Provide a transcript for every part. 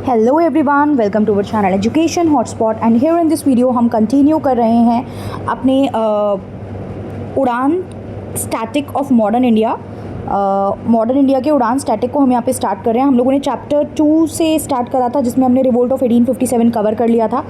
Hello everyone, welcome to our channel education hotspot and here in this video हम continue कर रहे हैं अपने Udaan static of modern India. Modern India के Udaan static को हम यहाँ पे स्टार्ट कर रहे हैं। हम लोगों ने चैप्टर 2 से स्टार्ट करा था जिसमें हमने रिवोल्ट ऑफ 1857 कवर कर लिया था।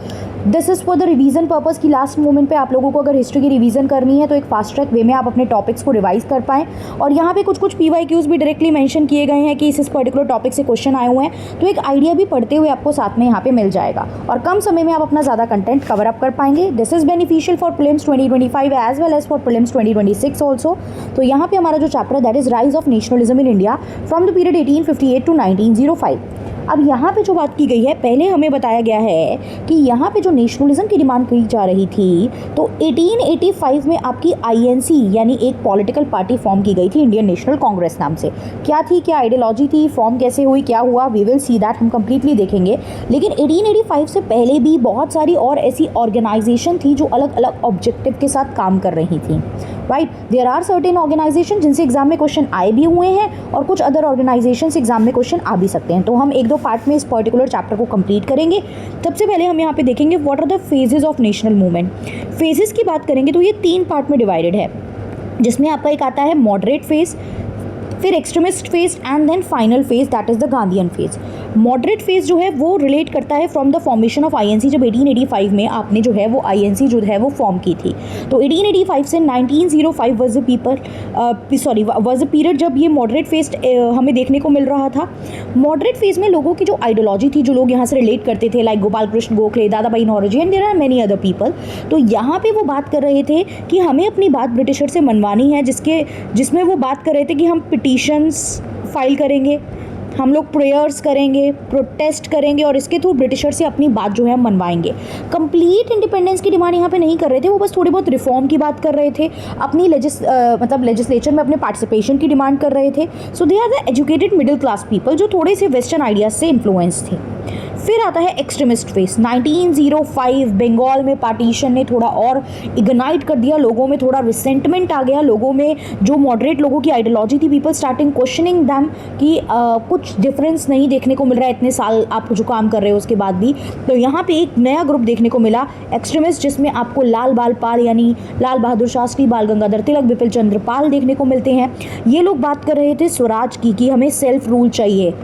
This is for the revision purpose की लास्ट मोमेंट पे आप लोगों को अगर हिस्ट्री की रिवीजन करनी है तो एक फास्ट ट्रैक वे में आप अपने टॉपिक्स को रिवाइज कर पाएँ। और यहाँ पे कुछ PYQs भी डायरेक्टली मेंशन किए गए हैं कि इस पर्टिकुलर टॉपिक से क्वेश्चन आए हुए हैं, तो एक आइडिया भी पढ़ते हुए आपको साथ में यहाँ पे मिल जाएगा और कम समय में आप अपना ज़्यादा कंटेंट कवर अप कर पाएंगे। This is beneficial for prelims 2025 as well as for prelims 2026 also. तो यहाँ पे हमारा जो chapter that is rise of nationalism in India from the period 1858 to 1905। अब यहाँ पे जो बात की गई है, पहले हमें बताया गया है कि यहाँ पे जो नेशनलिज्म की डिमांड की जा रही थी तो 1885 में आपकी INC यानी एक पॉलिटिकल पार्टी फॉर्म की गई थी, इंडियन नेशनल कांग्रेस नाम से। क्या थी, क्या आइडियोलॉजी थी, फॉर्म कैसे हुई, क्या हुआ, वी विल सी दैट, हम कंप्लीटली देखेंगे। लेकिन 1885 से पहले भी बहुत सारी और ऐसी ऑर्गेनाइजेशन थी जो अलग अलग ऑब्जेक्टिव के साथ काम कर रही थी। Right, there are certain organisation जिनसे एग्जाम में क्वेश्चन आए भी हुए हैं और कुछ अदर ऑर्गेनाइजेशन से एग्जाम में क्वेश्चन आ भी सकते हैं। तो हम एक दो पार्ट में इस पर्टिकुलर चैप्टर को कंप्लीट करेंगे। सबसे पहले हम यहाँ पे देखेंगे what are the phases of national movement. Phases की बात करेंगे तो ये 3 पार्ट में डिवाइडेड है, जिसमें आपका एक आता है मॉडरेट फेज, फिर extremist phase and then final phase that is the Gandhian phase. Moderate phase जो है वो रिलेट करता है from the formation of INC, जब 1885 में आपने जो है वो INC जो है वो फॉर्म की थी। तो 1885 से 1905 वाज द पीरियड जब ये मॉडरेट फेज हमें देखने को मिल रहा था। मॉडरेट फेज में लोगों की जो आइडियोलॉजी थी, जो लोग यहाँ से रिलेट करते थे, like Gopal Krishna Gokhale, Dadabhai Naoroji and there are many other people, तो यहाँ पे वो बात कर रहे थे कि हमें अपनी बात ब्रिटिशर से मनवानी है, जिसमें वो बात कर रहे थे कि हम पिटीशंस फाइल करेंगे, हम लोग प्रेयर्स करेंगे, प्रोटेस्ट करेंगे और इसके थ्रू ब्रिटिशर से अपनी बात जो है मनवाएंगे। कंप्लीट इंडिपेंडेंस की डिमांड यहाँ पे नहीं कर रहे थे, वो बस थोड़ी बहुत रिफॉर्म की बात कर रहे थे, अपनी लेजिस्लेचर में अपने पार्टिसिपेशन की डिमांड कर रहे थे। So they are the educated middle class people जो थोड़े से वेस्टर्न आइडियाज से इन्फ्लुएंस थे। फिर आता है एक्सट्रीमिस्ट फेस। 1905 बंगाल में पार्टीशन ने थोड़ा और इग्नाइट कर दिया, लोगों में थोड़ा रिसेंटमेंट आ गया, लोगों में जो मॉडरेट लोगों की आइडियोलॉजी थी, पीपल स्टार्टिंग क्वेश्चनिंग दैम कि कुछ डिफरेंस नहीं देखने को मिल रहा है इतने साल आप जो काम कर रहे हो उसके बाद भी। तो यहाँ पे एक नया ग्रुप देखने को मिला एक्सट्रीमिस्ट, जिसमें आपको लाल बाल पाल यानी लाल बहादुर शास्त्री, बाल गंगाधर तिलक, बिपिन चंद्र पाल देखने को मिलते हैं। ये लोग बात कर रहे थे स्वराज की, कि हमें सेल्फ रूल चाहिए,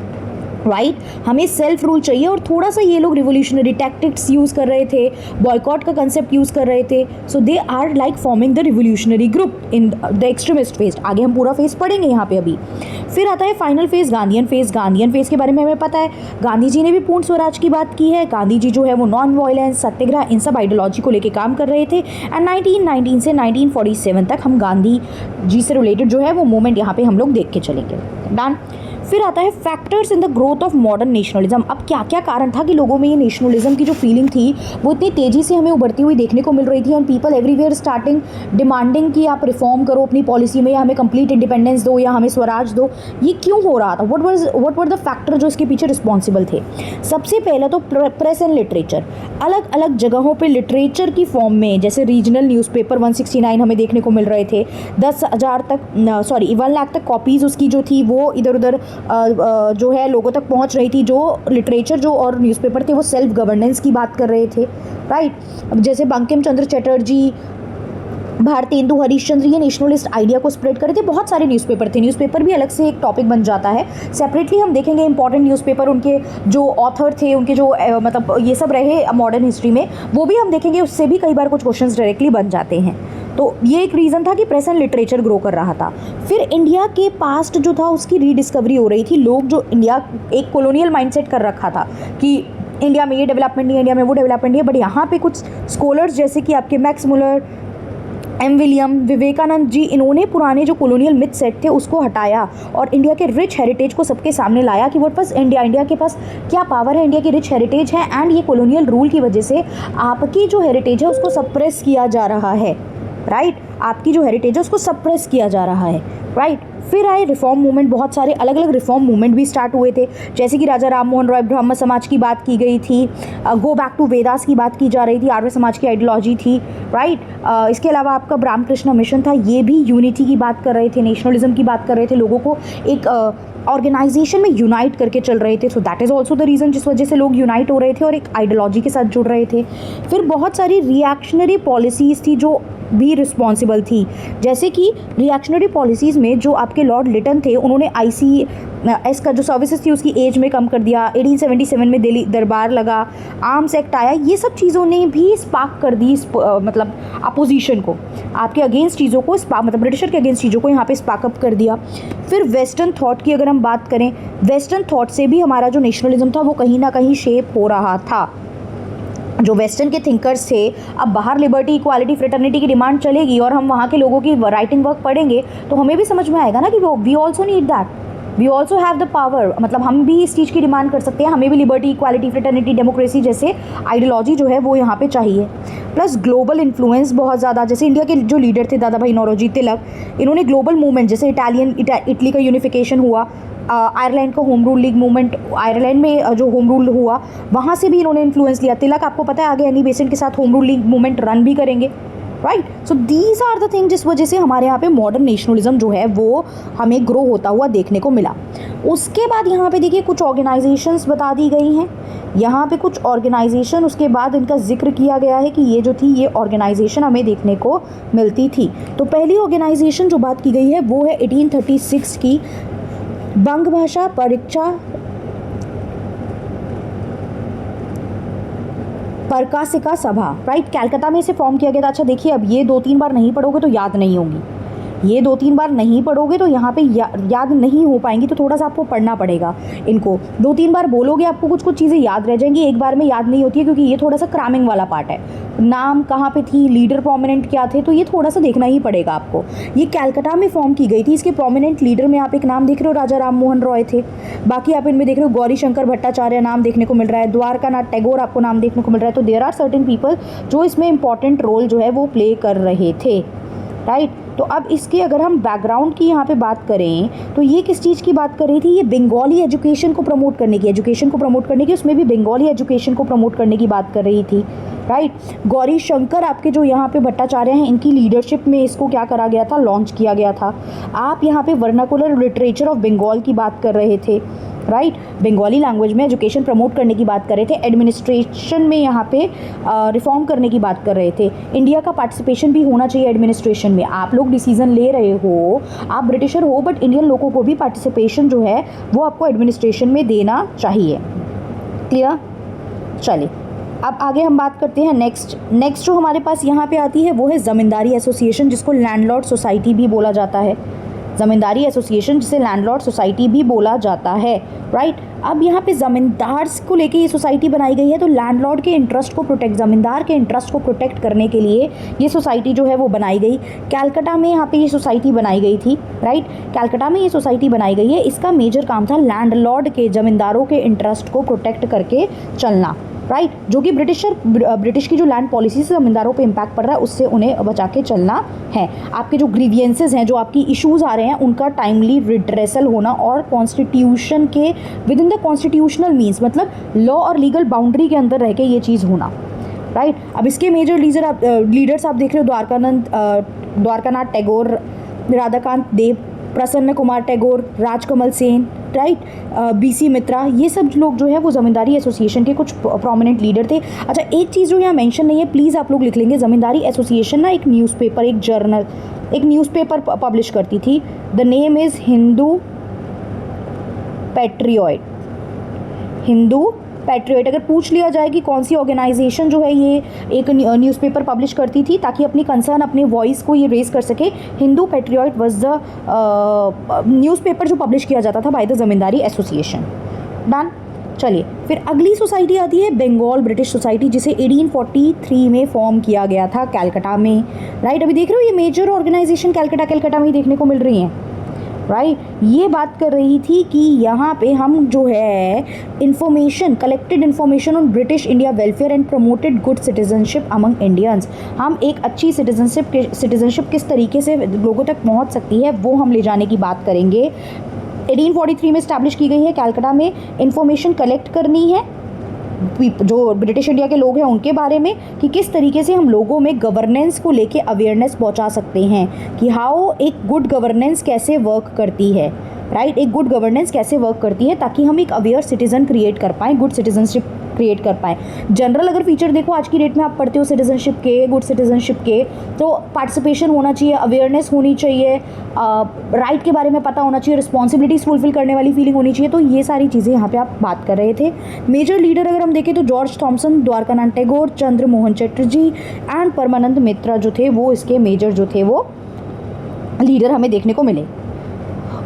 राइट, हमें सेल्फ रूल चाहिए। और थोड़ा सा ये लोग रिवोल्यूशनरी टैक्टिक्स यूज़ कर रहे थे, बॉयकॉट का कंसेप्ट यूज़ कर रहे थे। So they are like forming the revolutionary group in the extremist phase. आगे हम पूरा फेज पढ़ेंगे यहाँ पे अभी। फिर आता है final phase, Gandhian phase. Gandhian phase के बारे में हमें पता है, गांधी जी ने भी पूर्ण स्वराज की बात की है। गांधी जी जो है वो नॉन वायलेंस, सत्याग्रह, इन सब आइडियोलॉजी को लेकर काम कर रहे थे। एंड 1919 से 1947 तक हम गांधी जी से रिलेटेड जो है वो मूवमेंट यहाँ पे हम लोग देख के चलेंगे। डन। फिर आता है factors in the growth of modern nationalism. अब क्या क्या कारण था कि लोगों में ये नेशनलिज्म की जो फीलिंग थी वो इतनी तेज़ी से हमें उभरती हुई देखने को मिल रही थी, and people everywhere starting demanding कि आप रिफॉर्म करो अपनी पॉलिसी में, या हमें कंप्लीट इंडिपेंडेंस दो, या हमें स्वराज दो। ये क्यों हो रहा था? व्हाट वर द फैक्टर जो इसके पीछे रिस्पॉन्सिबल थे? सबसे पहला तो प्रेस एंड लिटरेचर। अलग अलग जगहों पर लिटरेचर की फॉर्म में, जैसे रीजनल न्यूज़पेपर 169 हमें देखने को मिल रहे थे, 1 लाख तक कॉपीज़ उसकी जो थी वो इधर उधर जो है लोगों तक पहुंच रही थी। जो लिटरेचर जो और न्यूज़पेपर थे वो सेल्फ गवर्नेंस की बात कर रहे थे, राइट। अब जैसे बंकिम चंद्र चटर्जी, भारतेंदु हरिश्चंद्र, ये नेशनलिस्ट आइडिया को स्प्रेड कर रहे थे। बहुत सारे न्यूज़पेपर थे, न्यूज़पेपर भी अलग से एक टॉपिक बन जाता है, सेपरेटली हम देखेंगे इंपॉर्टेंट न्यूज़पेपर, उनके जो ऑथर थे, उनके जो मतलब ये सब रहे मॉडर्न हिस्ट्री में, वो भी हम देखेंगे। उससे भी कई बार कुछ क्वेश्चंस डायरेक्टली बन जाते हैं। तो ये एक रीज़न था कि प्रेस एंड लिटरेचर ग्रो कर रहा था। फिर इंडिया के पास्ट जो था उसकी रीडिस्कवरी हो रही थी। लोग जो इंडिया एक कॉलोनियल माइंडसेट कर रखा था कि इंडिया में ये डेवलपमेंट नहीं है, इंडिया में वो डेवलपमेंट नहीं है, बट यहाँ पे कुछ स्कॉलर्स जैसे कि आपके Max Muller, M. William, Vivekananda ji, इन्होंने पुराने जो कॉलोनियल मिथ सेट थे उसको हटाया और इंडिया के रिच हेरिटेज को सबके सामने लाया कि व्हाट वाज इंडिया के पास क्या पावर है, इंडिया की रिच हेरिटेज है, एंड ये कॉलोनियल रूल की वजह से आपकी जो हेरिटेज है उसको सप्रेस किया जा रहा है, राइट। आपकी जो हेरिटेज है उसको सप्रेस किया जा रहा है, राइट। फिर आए रिफॉर्म मूवमेंट, बहुत सारे अलग अलग रिफॉर्म मूवमेंट भी स्टार्ट हुए थे, जैसे कि राजा राम मोहन रॉय ब्रह्म समाज की बात की गई थी, गो बैक टू वेदास की बात की जा रही थी, आर्य समाज की आइडियोलॉजी थी, राइट। इसके अलावा आपका रामकृष्ण मिशन था, ये भी यूनिटी की बात कर रहे थे, नेशनलिज्म की बात कर रहे थे, लोगों को एक ऑर्गेनाइजेशन में यूनाइट करके चल रहे थे, so that is also the reason जिस वजह से लोग यूनाइट हो रहे थे और एक आइडियोलॉजी के साथ जुड़ रहे थे। फिर बहुत सारी रिएक्शनरी पॉलिसीज़ थी जो भी रिस्पॉन्सिबल थी, जैसे कि रिएक्शनरी पॉलिसीज़ में जो आपके लॉर्ड लिटन थे, उन्होंने ICS का जो सर्विसेज थी उसकी एज में कम कर दिया। 1877 में दिल्ली दरबार लगा, आर्म्स एक्ट आया, ये सब चीज़ों ने भी स्पार्क कर दी मतलब अपोजिशन को, आपके अगेंस्ट चीज़ों को मतलब ब्रिटिशर के अगेंस्ट चीज़ों को यहाँ पे स्पार्कअप कर दिया। फिर वेस्टर्न थॉट की अगर हम बात करें, वेस्टर्न थॉट से भी हमारा जो नेशनलिज्म था वो कहीं ना कहीं शेप हो रहा था। जो वेस्टर्न के थिंकर्स थे, अब बाहर लिबर्टी, इक्वालिटी, फ्रेटर्निटी की डिमांड चलेगी और हम वहाँ के लोगों की राइटिंग वर्क पढ़ेंगे तो हमें भी समझ में आएगा ना कि we also need that, we also have the power, मतलब हम भी इस चीज़ की डिमांड कर सकते हैं, हमें भी लिबर्टी, इक्वालिटी, फ्रेटर्निटी, डेमोक्रेसी जैसे आइडियोलॉजी जो है वो यहाँ पे चाहिए। प्लस ग्लोबल इन्फ्लुएंस बहुत ज़्यादा, जैसे इंडिया के जो लीडर थे दादा भाई नौरोजी तिलक, इन्होंने ग्लोबल मूवमेंट, जैसे इटली का यूनिफिकेशन हुआ, आयरलैंड का home rule league movement, Ireland में जो होम रूल हुआ वहाँ से भी इन्होंने इन्फ्लुएंस लिया। तिलक आपको पता है आगे एनी बेसेंट के साथ home rule league movement run भी करेंगे, right. So these are the thing जिस वजह से हमारे यहाँ पे मॉडर्न नेशनलिज्म जो है वो हमें ग्रो होता हुआ देखने को मिला। उसके बाद यहाँ पे देखिए कुछ ऑर्गेनाइजेशंस बता दी गई हैं, यहाँ पे कुछ ऑर्गेनाइजेशन उसके बाद इनका जिक्र किया गया है कि ये जो थी ये ऑर्गेनाइजेशन हमें देखने को मिलती थी। तो पहली ऑर्गेनाइजेशन जो बात की गई है वो है 1836 की बंग भाषा परीक्षा प्रकाशिका सभा, राइट, कलकत्ता में इसे फॉर्म किया गया था। अच्छा देखिए, अब ये 2-3 बार नहीं पढ़ोगे तो याद नहीं होगी, ये 2-3 बार नहीं पढ़ोगे तो यहाँ पे याद नहीं हो पाएंगी, तो थोड़ा सा आपको पढ़ना पड़ेगा इनको। 2-3 बार बोलोगे आपको कुछ कुछ चीज़ें याद रह जाएंगी, एक बार में याद नहीं होती है क्योंकि ये थोड़ा सा क्रामिंग वाला पार्ट है। नाम कहाँ पे थी, लीडर प्रोमिनेंट क्या थे, तो ये थोड़ा सा देखना ही पड़ेगा आपको। ये कलकत्ता में फॉर्म की गई थी। इसके प्रोमिनेंट लीडर में आप एक नाम देख रहे हो, राजा राम मोहन रॉय थे। बाकी आप इनमें देख रहे हो गौरी शंकर भट्टाचार्य नाम देखने को मिल रहा है, द्वारकानाथ टैगोर आपको नाम देखने को मिल रहा है। तो देयर आर सर्टेन पीपल जो इसमें इंपॉर्टेंट रोल जो है वो प्ले कर रहे थे, राइट। तो अब इसके अगर हम बैकग्राउंड की यहाँ पे बात करें तो ये किस चीज़ की बात कर रही थी, ये बंगाली एजुकेशन को प्रमोट करने की, उसमें भी बंगाली एजुकेशन को प्रमोट करने की बात कर रही थी, राइट। गौरी शंकर आपके जो यहाँ पे भट्टाचार्य हैं, इनकी लीडरशिप में इसको क्या करा गया था, लॉन्च किया गया था। आप यहाँ पे वर्नाकुलर लिटरेचर ऑफ बंगाल की बात कर रहे थे, राइट, बंगाली लैंग्वेज में एजुकेशन प्रमोट करने की बात कर रहे थे। एडमिनिस्ट्रेशन में यहाँ पे रिफॉर्म करने की बात कर रहे थे। इंडिया का पार्टिसिपेशन भी होना चाहिए एडमिनिस्ट्रेशन में। आप लोग डिसीजन ले रहे हो, आप ब्रिटिशर हो, बट इंडियन लोगों को भी पार्टिसिपेशन जो है वो आपको एडमिनिस्ट्रेशन में देना चाहिए। क्लियर? चलिए अब आगे हम बात करते हैं नेक्स्ट जो हमारे पास यहाँ पे आती है वो है ज़मींदारी एसोसिएशन, जिसको लैंडलॉर्ड सोसाइटी भी बोला जाता है। ज़मींदारी एसोसिएशन जिसे लैंडलॉर्ड सोसाइटी भी बोला जाता है, राइट। अब यहाँ पे ज़मींदार को लेके ये सोसाइटी बनाई गई है, तो लैंडलॉर्ड के इंटरेस्ट को ज़मींदार के इंटरेस्ट को प्रोटेक्ट करने के लिए ये सोसाइटी जो है वो बनाई गई। कलकत्ता में यहाँ पे ये सोसाइटी बनाई गई थी, राइट, कलकत्ता में ये सोसाइटी बनाई गई है। इसका मेजर काम था लैंडलॉर्ड के, ज़मींदारों के इंटरेस्ट को प्रोटेक्ट करके चलना, राइट, जो कि ब्रिटिश की जो लैंड पॉलिसी से ज़मींदारों पे इम्पैक्ट पड़ रहा है उससे उन्हें बचा के चलना है। आपके जो ग्रीवियंसेस हैं, जो आपकी इश्यूज़ आ रहे हैं, उनका टाइमली रिड्रेसल होना और कॉन्स्टिट्यूशन के with in the constitutional means, मतलब लॉ और लीगल बाउंड्री के अंदर रह के ये चीज़ होना, राइट। अब इसके मेजर लीडर्स आप देख रहे हो, द्वारकानाथ टैगोर, राधाकांत देव, प्रसन्न कुमार टैगोर, राजकमल सेन, राइट, BC मित्रा, ये सब लोग जो है वो ज़मींदारी एसोसिएशन के कुछ प्रोमिनेंट लीडर थे। अच्छा एक चीज़ जो यहाँ मेंशन नहीं है, प्लीज़ आप लोग लिख लेंगे, ज़मींदारी एसोसिएशन ना एक न्यूज़पेपर, एक जर्नल, एक न्यूज़पेपर पब्लिश करती थी। The name is Hindu patriot. अगर पूछ लिया जाए कि कौन सी ऑर्गेनाइजेशन जो है ये एक न्यूज़पेपर पब्लिश करती थी ताकि अपनी कंसर्न, अपने वॉइस को ये रेज कर सके, Hindu patriot was the newspaper जो पब्लिश किया जाता था बाय द ज़मींदारी एसोसिएशन। डन। चलिए फिर अगली सोसाइटी आती है बंगाल ब्रिटिश सोसाइटी, जिसे 1843 में फॉर्म किया गया था कलकत्ता में, राइट। अभी देख रहे हो ये मेजर ऑर्गेनाइजेशन कलकत्ता में ही देखने को मिल रही हैं, राइट। ये बात कर रही थी कि यहाँ पे हम जो है collected information on British India welfare and promoted good citizenship among Indians. हम एक अच्छी सिटीजनशिप किस तरीके से लोगों तक पहुँच सकती है वो हम ले जाने की बात करेंगे। 1843 में इस्टेब्लिश की गई है, कलकत्ता में इन्फॉर्मेशन कलेक्ट करनी है जो ब्रिटिश इंडिया के लोग हैं उनके बारे में, कि किस तरीके से हम लोगों में गवर्नेंस को लेके अवेयरनेस पहुंचा सकते हैं, कि हाउ एक गुड गवर्नेंस कैसे वर्क करती है, राइट। एक गुड गवर्नेंस कैसे वर्क करती है ताकि हम एक अवेयर सिटीजन क्रिएट कर पाएँ, गुड सिटीजनशिप क्रिएट कर पाएँ। जनरल अगर फीचर देखो आज की डेट में आप पढ़ते हो सिटीजनशिप के, गुड सिटीजनशिप के, तो पार्टिसिपेशन होना चाहिए, अवेयरनेस होनी चाहिए, राइट के बारे में पता होना चाहिए, रिस्पॉन्सिबिलिटीज़ फुलफिल करने वाली फीलिंग होनी चाहिए। तो ये सारी चीज़ें यहाँ पे आप बात कर रहे थे। मेजर लीडर अगर हम देखें तो George Thomson, Dwarkanath Tagore, Chandra Mohan Chatterjee and Paramanand Mitra जो थे वो इसके मेजर जो थे वो लीडर हमें देखने को मिले।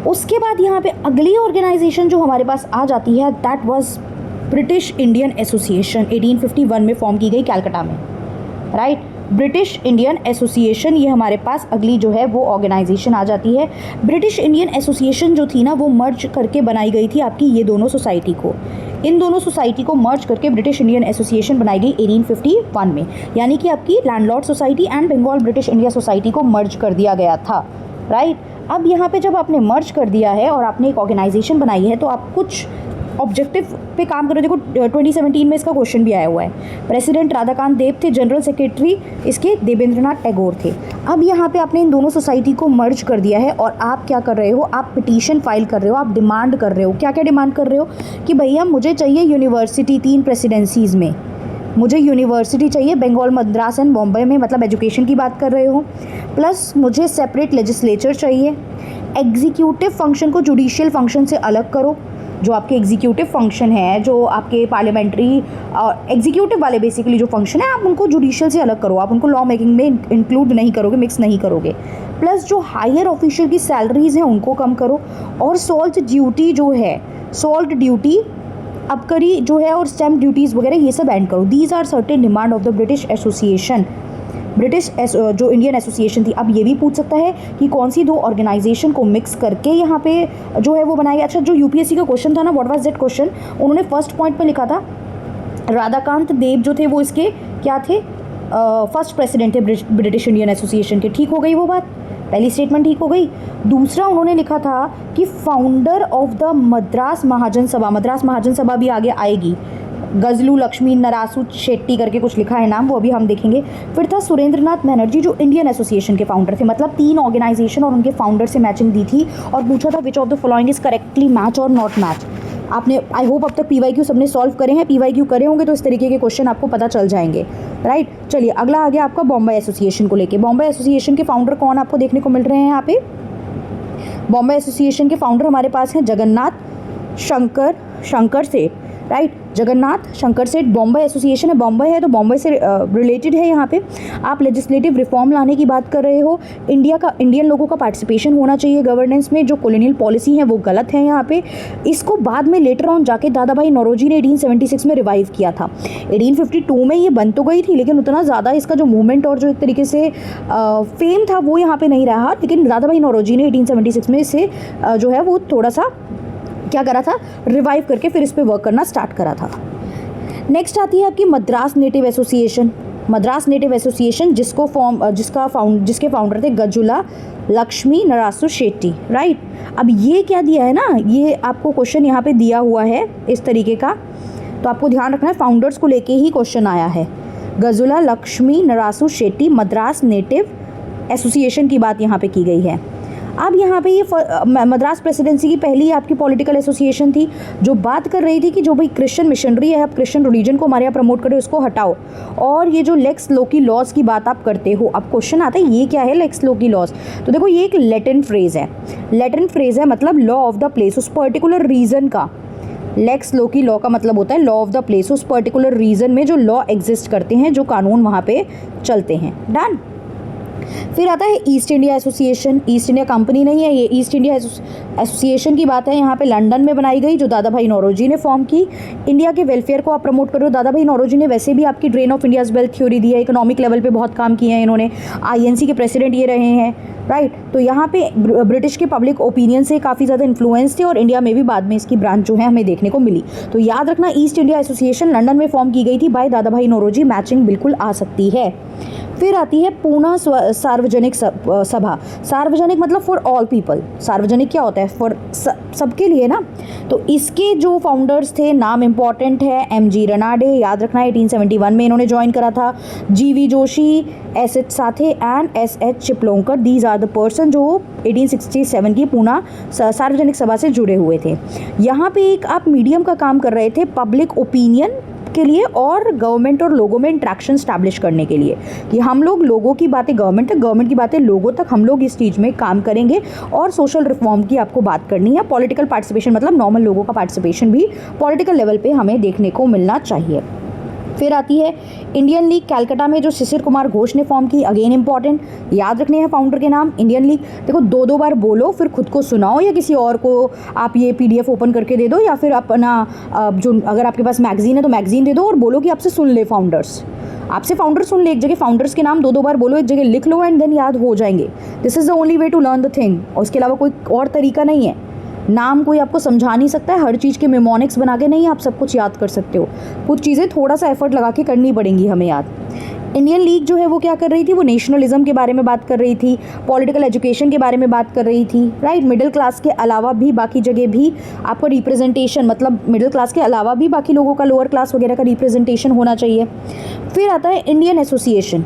उसके बाद यहाँ पे अगली ऑर्गेनाइजेशन जो हमारे पास आ जाती है that was British Indian association, 1851 में फॉर्म की गई कैलकाटा में, राइट। ब्रिटिश इंडियन एसोसिएशन ये हमारे पास अगली जो है वो ऑर्गेनाइजेशन आ जाती है। ब्रिटिश इंडियन एसोसिएशन जो थी ना वो मर्ज करके बनाई गई थी आपकी ये दोनों सोसाइटी को, इन दोनों सोसाइटी को मर्ज करके ब्रिटिश इंडियन एसोसिएशन बनाई गई 1851 में, यानी कि आपकी landlord society and Bengal British India society को मर्ज कर दिया गया था, राइट। अब यहाँ पे जब आपने मर्ज कर दिया है और आपने एक ऑर्गेनाइजेशन बनाई है तो आप कुछ ऑब्जेक्टिव पे काम करो। देखो 2017 में इसका क्वेश्चन भी आया हुआ है। प्रेसिडेंट राधाकांत देव थे, जनरल सेक्रेटरी इसके देवेंद्रनाथ टैगोर थे। अब यहाँ पे आपने इन दोनों सोसाइटी को मर्ज कर दिया है और आप क्या कर रहे हो, आप पिटीशन फाइल कर रहे हो, आप डिमांड कर रहे हो। क्या क्या डिमांड कर रहे हो कि भैया मुझे चाहिए यूनिवर्सिटी 3 प्रेसिडेंसीज़ में, मुझे यूनिवर्सिटी चाहिए बंगाल, मद्रास एंड बॉम्बे में, मतलब एजुकेशन की बात कर रहे हो। प्लस मुझे सेपरेट लेजिस्लेचर चाहिए। एग्जीक्यूटिव फंक्शन को जुडिशियल फंक्शन से अलग करो। जो आपके एग्जीक्यूटिव फंक्शन है, जो आपके पार्लियामेंट्री और एग्जीक्यूटिव वाले बेसिकली जो फंक्शन है, आप उनको जुडिशियल से अलग करो, आप उनको लॉ मेकिंग में इंक्लूड नहीं करोगे, मिक्स नहीं करोगे। प्लस जो हायर ऑफिशियल की सैलरीज हैं उनको कम करो और सॉल्ट ड्यूटी जो है, सॉल्ट ड्यूटी अबकारी जो है और स्टैम्प ड्यूटीज़ वगैरह ये सब एंड करो। These are certain demand of the British association, British जो इंडियन एसोसिएशन थी। अब ये भी पूछ सकता है कि कौन सी दो ऑर्गेनाइजेशन को मिक्स करके यहाँ पे जो है वो बनाया गया। अच्छा, जो यूपीएससी का क्वेश्चन था ना, व्हाट वाज दैट क्वेश्चन, उन्होंने फर्स्ट पॉइंट पे लिखा था राधाकांत देव जो थे वो इसके क्या थे, फर्स्ट प्रेसिडेंट थे ब्रिटिश इंडियन एसोसिएशन के। ठीक हो गई वो बात, पहली स्टेटमेंट ठीक हो गई। दूसरा उन्होंने लिखा था कि फाउंडर ऑफ द मद्रास महाजन सभा, मद्रास महाजन सभा भी आगे आएगी, गजलू लक्ष्मी नरासू शेट्टी करके कुछ लिखा है नाम, वो अभी हम देखेंगे। फिर था सुरेंद्रनाथ बनर्जी जो इंडियन एसोसिएशन के फाउंडर थे, मतलब 3 ऑर्गेनाइजेशन और उनके फाउंडर से मैचिंग दी थी और पूछा था which of the following is correctly match और नॉट मैच। आपने आई होप अब तक PYQ सबने सॉल्व करे हैं, PYQ करे होंगे तो इस तरीके के क्वेश्चन आपको पता चल जाएंगे, राइट। चलिए अगला आ गया आपका बॉम्बे एसोसिएशन को लेके। बॉम्बे एसोसिएशन के फाउंडर कौन आपको देखने को मिल रहे हैं यहाँ पे? बॉम्बे एसोसिएशन के फाउंडर हमारे पास हैं जगन्नाथ शंकर सेठ, राइट। जगन्नाथ शंकर सेठ बॉम्बे एसोसिएशन है, बॉम्बे है तो बॉम्बे से रिलेटेड है। यहाँ पे आप लेजिस्लेटिव रिफॉर्म लाने की बात कर रहे हो। इंडियन लोगों का पार्टिसिपेशन होना चाहिए गवर्नेंस में। जो कॉलोनियल पॉलिसी है वो गलत है यहाँ पे। इसको बाद में लेटर ऑन जाके दादा भाई नौरोजी ने 1876 में रिवाइव किया था। 1852 में ये बन तो गई थी लेकिन उतना ज़्यादा इसका जो मूवमेंट और जो एक तरीके से फेम था वो यहाँ पे नहीं रहा। लेकिन दादा भाई नौरोजी ने 1876 में इसे जो है वो थोड़ा सा क्या करा था, रिवाइव करके फिर इस पे वर्क करना स्टार्ट करा था। नेक्स्ट आती है आपकी Madras native association. Madras native association जिसके फाउंडर थे गजुला लक्ष्मी नरासू शेट्टी, राइट। अब ये क्या दिया है ना, ये आपको क्वेश्चन यहाँ पे दिया हुआ है इस तरीके का, तो आपको ध्यान रखना है फाउंडर्स को लेके ही क्वेश्चन आया है। गजुला लक्ष्मी नरासू शेट्टी मद्रास नेटिव एसोसिएशन की बात यहाँ पे की गई है। अब यहाँ पे ये मद्रास प्रेसिडेंसी की पहली आपकी पॉलिटिकल एसोसिएशन थी जो बात कर रही थी कि जो भाई क्रिश्चियन मिशनरी है, आप क्रिश्चियन रिलीजन को हमारे यहाँ प्रमोट करो, उसको हटाओ। और ये जो लेक्स लोकी लॉज की बात आप करते हो, अब क्वेश्चन आता है ये क्या है लेक्स लोकी लॉज। तो देखो ये एक लैटिन फ्रेज है, लैटिन फ्रेज है मतलब लॉ ऑफ द प्लेस, उस पर्टिकुलर रीजन का। लेक्स लोकी लॉ का मतलब होता है लॉ ऑफ द प्लेस, उस पर्टिकुलर रीजन में जो लॉ एग्जिस्ट करते हैं, जो कानून वहाँ पे चलते हैं। डन। फिर आता है east India association. East India company नहीं है ये, ईस्ट इंडिया एसोसिएशन की बात है। यहाँ पे लंदन में बनाई गई, जो दादा भाई नौरोजी ने फॉर्म की। इंडिया के वेलफेयर को आप प्रमोट करो। दादा भाई नौरोजी ने वैसे भी आपकी drain of India's wealth theory दी है, इकोनॉमिक लेवल पे बहुत काम किए हैं इन्होंने। INC के प्रेसिडेंट ये रहे हैं, राइट। तो यहाँ पे ब्रिटिश के पब्लिक ओपिनियन से काफ़ी ज़्यादा इन्फ्लुएंस थे और इंडिया में भी बाद में इसकी ब्रांच जो है हमें देखने को मिली। तो याद रखना ईस्ट इंडिया एसोसिएशन लंदन में फॉर्म की गई थी बाय दादा भाई नौरोजी, मैचिंग बिल्कुल आ सकती है। फिर आती है पूना सार्वजनिक सभा। सार्वजनिक मतलब फॉर ऑल पीपल, सार्वजनिक क्या होता है, फॉर सबके लिए ना। तो इसके जो फाउंडर्स थे, नाम इंपॉर्टेंट है, MG रनाडे, याद रखना 1871 में इन्होंने ज्वाइन करा था। GV Joshi, SH Sathe and SH Chiplonkar, these are the person जो 1867 की पूना सार्वजनिक सभा से जुड़े हुए थे। यहाँ पे एक आप मीडियम का काम कर रहे थे पब्लिक ओपिनियन के लिए और गवर्नमेंट और लोगों में इंट्रैक्शन स्टैब्लिश करने के लिए, कि हम लोग लोगों की बातें गवर्नमेंट तक, गवर्नमेंट की बातें लोगों तक, हम लोग इस चीज़ में काम करेंगे। और सोशल रिफॉर्म की आपको बात करनी है। पॉलिटिकल पार्टिसिपेशन मतलब नॉर्मल लोगों का पार्टिसिपेशन भी पॉलिटिकल लेवल पे हमें देखने को मिलना चाहिए। फिर आती है इंडियन लीग कैलकाटा में जो शिशिर कुमार घोष ने फॉर्म की, अगेन इंपॉर्टेंट, याद रखने हैं फाउंडर के नाम। इंडियन लीग देखो 2-2 बार बोलो, फिर खुद को सुनाओ या किसी और को आप ये PDF ओपन करके दे दो, या फिर अपना जो अगर आपके पास मैगजीन है तो मैगजीन दे दो और बोलो कि आपसे सुन ले फाउंडर्स, आपसे फाउंडर सुन ले। एक जगह फाउंडर्स के नाम 2-2 बार बोलो, एक जगह लिख लो एंड देन याद हो जाएंगे। This is the only way to learn the thing, और इसके अलावा कोई और तरीका नहीं है। नाम कोई आपको समझा नहीं सकता है, हर चीज़ के मेमोनिक्स बना के नहीं आप सब कुछ याद कर सकते हो। कुछ चीज़ें थोड़ा सा एफर्ट लगा के करनी पड़ेंगी हमें याद। इंडियन लीग जो है वो क्या कर रही थी, वो नेशनलिज्म के बारे में बात कर रही थी, पॉलिटिकल एजुकेशन के बारे में बात कर रही थी, राइट। मिडिल क्लास के अलावा भी बाकी जगह भी आपको रिप्रेजेंटेशन, मतलब मिडिल क्लास के अलावा भी बाकी लोगों का, लोअर क्लास वगैरह का रिप्रेजेंटेशन होना चाहिए। फिर आता है इंडियन एसोसिएशन।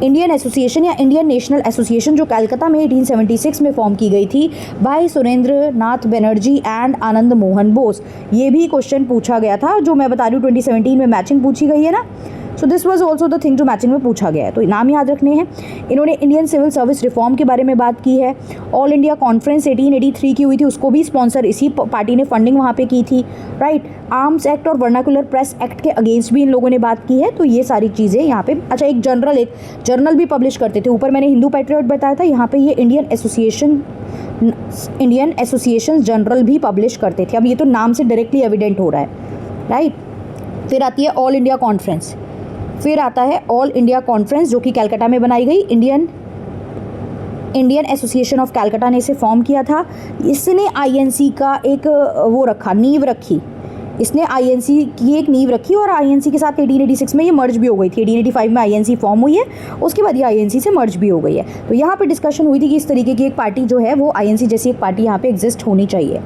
इंडियन एसोसिएशन या इंडियन नेशनल एसोसिएशन जो कलकत्ता में 1876 में फॉर्म की गई थी बाय सुरेंद्र नाथ बनर्जी एंड आनंद मोहन बोस। ये भी क्वेश्चन पूछा गया था, जो मैं बता रही हूँ 2017 में मैचिंग पूछी गई है ना। So this was also the thing जो मैचिंग में पूछा गया है, तो नाम याद रखने हैं। इन्होंने इंडियन सिविल सर्विस रिफॉर्म के बारे में बात की है। ऑल इंडिया कॉन्फ्रेंस 1883 की हुई थी, उसको भी स्पॉन्सर इसी पार्टी ने फंडिंग वहाँ पे की थी, राइट। आर्म्स एक्ट और वर्नाकुलर प्रेस एक्ट के अगेंस्ट भी इन लोगों ने बात की है। तो ये सारी चीज़ें यहाँ पे। अच्छा, एक जर्नल भी पब्लिश करते थे, ऊपर मैंने हिंदू पैट्रियट बताया था, यहाँ पे ये इंडियन एसोसिएशन जनरल भी पब्लिश करते थे। अब ये तो नाम से डायरेक्टली एविडेंट हो रहा है, राइट। फिर आती है ऑल इंडिया कॉन्फ्रेंस। फिर आता है ऑल इंडिया कॉन्फ्रेंस जो कि कलकत्ता में बनाई गई। इंडियन एसोसिएशन ऑफ कलकत्ता ने इसे फॉर्म किया था। इसने INC का एक वो रखा, नींव रखी। इसने INC की एक नींव रखी और INC के साथ 1886 में ये मर्ज भी हो गई थी। 1885 में INC फॉर्म हुई है, उसके बाद ये INC से मर्ज भी हो गई है। तो यहाँ पे डिस्कशन हुई थी कि इस तरीके की एक पार्टी जो है वो INC जैसी एक पार्टी यहाँ पे एग्जिस्ट होनी चाहिए।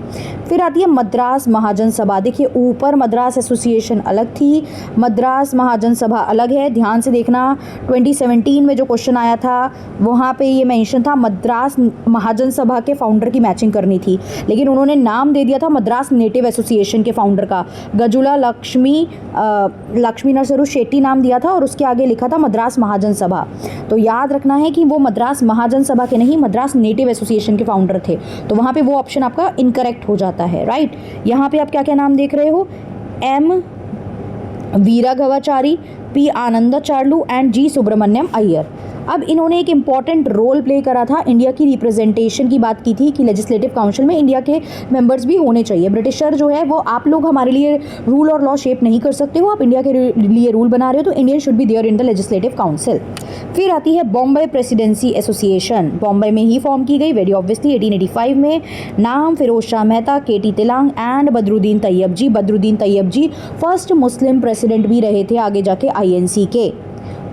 फिर आती है मद्रास महाजन सभा। देखिए ऊपर मद्रास एसोसिएशन अलग थी, मद्रास महाजन सभा अलग है। ध्यान से देखना, 2017 में जो क्वेश्चन आया था वहाँ पे ये मेंशन था मद्रास महाजन सभा के फाउंडर की मैचिंग करनी थी, लेकिन उन्होंने नाम दे दिया था मद्रास नेटिव एसोसिएशन के फाउंडर का। गजुला लक्ष्मी नरसरू शेट्टी नाम दिया था और उसके आगे लिखा था मद्रास महाजन सभा। तो याद रखना है कि वो मद्रास महाजन सभा के नहीं, मद्रास नेटिव एसोसिएशन के फाउंडर थे। तो वहाँ पे वो ऑप्शन आपका इनकरेक्ट हो जाता है, राइट। यहाँ पे आप क्या क्या नाम देख रहे हो, M Viraraghavachari, P Anandacharlu and G Subramania Iyer. अब इन्होंने एक इम्पॉर्टेंट रोल प्ले करा था। इंडिया की रिप्रेजेंटेशन की बात की थी कि लेजिस्लेटिव काउंसिल में इंडिया के मेंबर्स भी होने चाहिए। ब्रिटिशर जो है वो, आप लोग हमारे लिए रूल और लॉ शेप नहीं कर सकते हो, आप इंडिया के लिए रूल बना रहे हो, तो Indian should be there in the legislative council. फिर आती है बॉम्बे प्रेसिडेंसी एसोसिएशन। बॉम्बे में ही फॉर्म की गई वेरी ऑब्वियसली 1885 में। नाम Feroz Shah Mehta, KT Telang and Badruddin Tyabji. Badruddin Tyabji first Muslim president भी रहे थे आगे जाके INC के।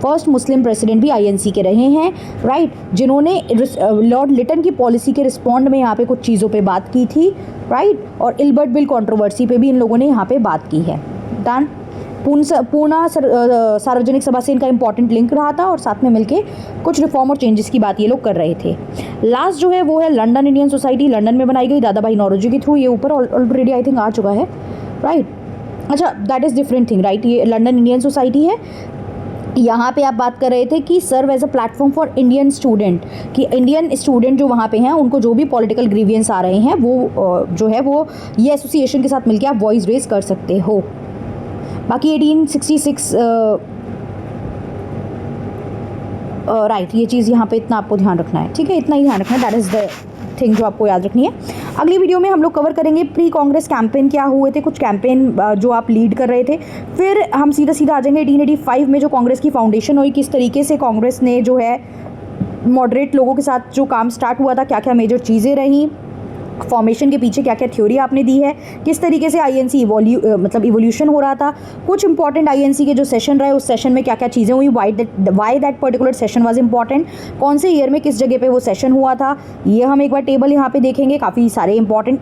फर्स्ट मुस्लिम प्रेसिडेंट भी INC के रहे हैं, राइट, जिन्होंने लॉर्ड लिटन की पॉलिसी के रिस्पॉन्ड में यहाँ पे कुछ चीज़ों पे बात की थी, राइट। और इल्बर्ट बिल कंट्रोवर्सी पे भी इन लोगों ने यहाँ पे बात की है। डन। पूना सार्वजनिक सभा से इनका इंपॉर्टेंट लिंक रहा था और साथ में मिलके कुछ रिफॉर्म और चेंजेस की बात ये लोग कर रहे थे। लास्ट जो है वो है लंदन इंडियन सोसाइटी। लंदन में बनाई गई दादा भाई नौरोजी के थ्रू। ये ऊपर ऑलरेडी आई थिंक आ चुका है, राइट। अच्छा, that is different thing, right. ये लंदन इंडियन सोसाइटी है। यहाँ पे आप बात कर रहे थे कि serve as a platform for Indian student, कि इंडियन स्टूडेंट जो वहाँ पे हैं उनको जो भी पॉलिटिकल ग्रीवियंस आ रहे हैं वो जो है वो ये एसोसिएशन के साथ मिलके आप वॉइस रेज कर सकते हो। बाकी 1866 राइट, ये चीज़ यहाँ पे इतना आपको ध्यान रखना है, ठीक है, इतना ही ध्यान रखना है। दैट इज़ द थिंग जो आपको याद रखनी है। अगली वीडियो में हम लोग कवर करेंगे प्री कांग्रेस कैंपेन क्या हुए थे, कुछ कैंपेन जो आप लीड कर रहे थे। फिर हम सीधा आ जाएंगे 1885 में जो कांग्रेस की फाउंडेशन हुई, किस तरीके से कांग्रेस ने जो है मॉडरेट लोगों के साथ जो काम स्टार्ट हुआ था, क्या क्या मेजर चीज़ें रहीं, फॉर्मेशन के पीछे क्या क्या थ्योरी आपने दी है, किस तरीके से आईएनसी इवोल्यूशन हो रहा था, कुछ इंपॉर्टेंट आईएनसी के जो सेशन रहे उस सेशन में क्या क्या चीज़ें हुई, why that particular session was important, कौन से ईयर में किस जगह पे वो सेशन हुआ था, ये हम एक बार टेबल यहाँ पे देखेंगे। काफ़ी सारे इंपॉर्टेंट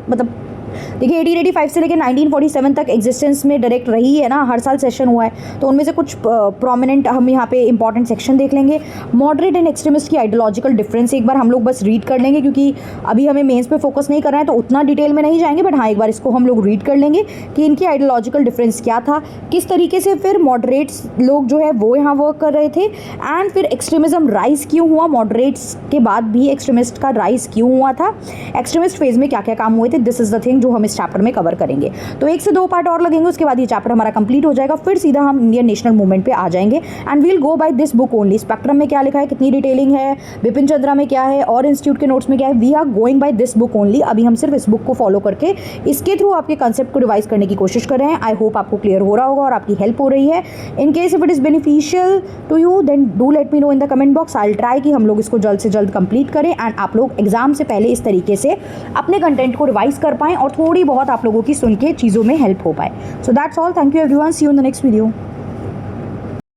देखिए 1885 से लेकर 1947 तक एग्जिस्टेंस में डायरेक्ट रही है ना, हर साल सेशन हुआ है, तो उनमें से कुछ प्रोमिनेंट हम यहाँ पे इंपॉर्टेंट सेक्शन देख लेंगे। मॉडरेट एंड एक्सट्रीमिस्ट की आइडियोलॉजिकल डिफरेंस एक बार हम लोग बस रीड कर लेंगे, क्योंकि अभी हमें मेंस पे फोकस नहीं कर रहे हैं तो उतना डिटेल में नहीं जाएंगे, बट हाँ एक बार इसको हम लोग रीड कर लेंगे कि इनकी आइडियोलॉजिकल डिफरेंस क्या था, किस तरीके से फिर मॉडरेट्स लोग जो है वो यहाँ वर्क कर रहे थे, एंड फिर एक्सट्रीमिज्म राइज क्यों हुआ, मॉडरेट्स के बाद भी एक्सट्रीमिस्ट का राइज क्यों हुआ था, एक्सट्रीमिस्ट फेज में क्या क्या काम हुए थे। दिस इज द थिंग जो हम इस चैप्टर में कवर करेंगे। तो 1 से 2 पार्ट और लगेंगे, उसके बाद ये चैप्टर हमारा कंप्लीट हो जाएगा, फिर सीधा हम इंडियन नेशनल मूवमेंट पे आ जाएंगे and we'll go by this book only. Spectrum में क्या लिखा है, कितनी डिटेलिंग है, बिपिन चंद्रा में क्या है और इंस्टीट्यूट के नोट्स में क्या है, we are going by this book only. अभी हम सिर्फ इस बुक को फॉलो करके इसके थ्रू आपके कंसेप्ट को रिवाइज करने की कोशिश कर रहे हैं। आई होप आपको क्लियर हो रहा होगा और आपकी हेल्प हो रही है। In case if it is beneficial to you then do let me know in the comment box. I will try कि हम लोग इसको जल्द से जल्द कंप्लीट करें एंड आप लोग एग्जाम से पहले इस तरीके से अपने कंटेंट को रिवाइज कर पाएं और थोड़ी बहुत आप लोगों की सुन के चीज़ों में हेल्प हो पाए। So that's all, thank you everyone, see you in the next video.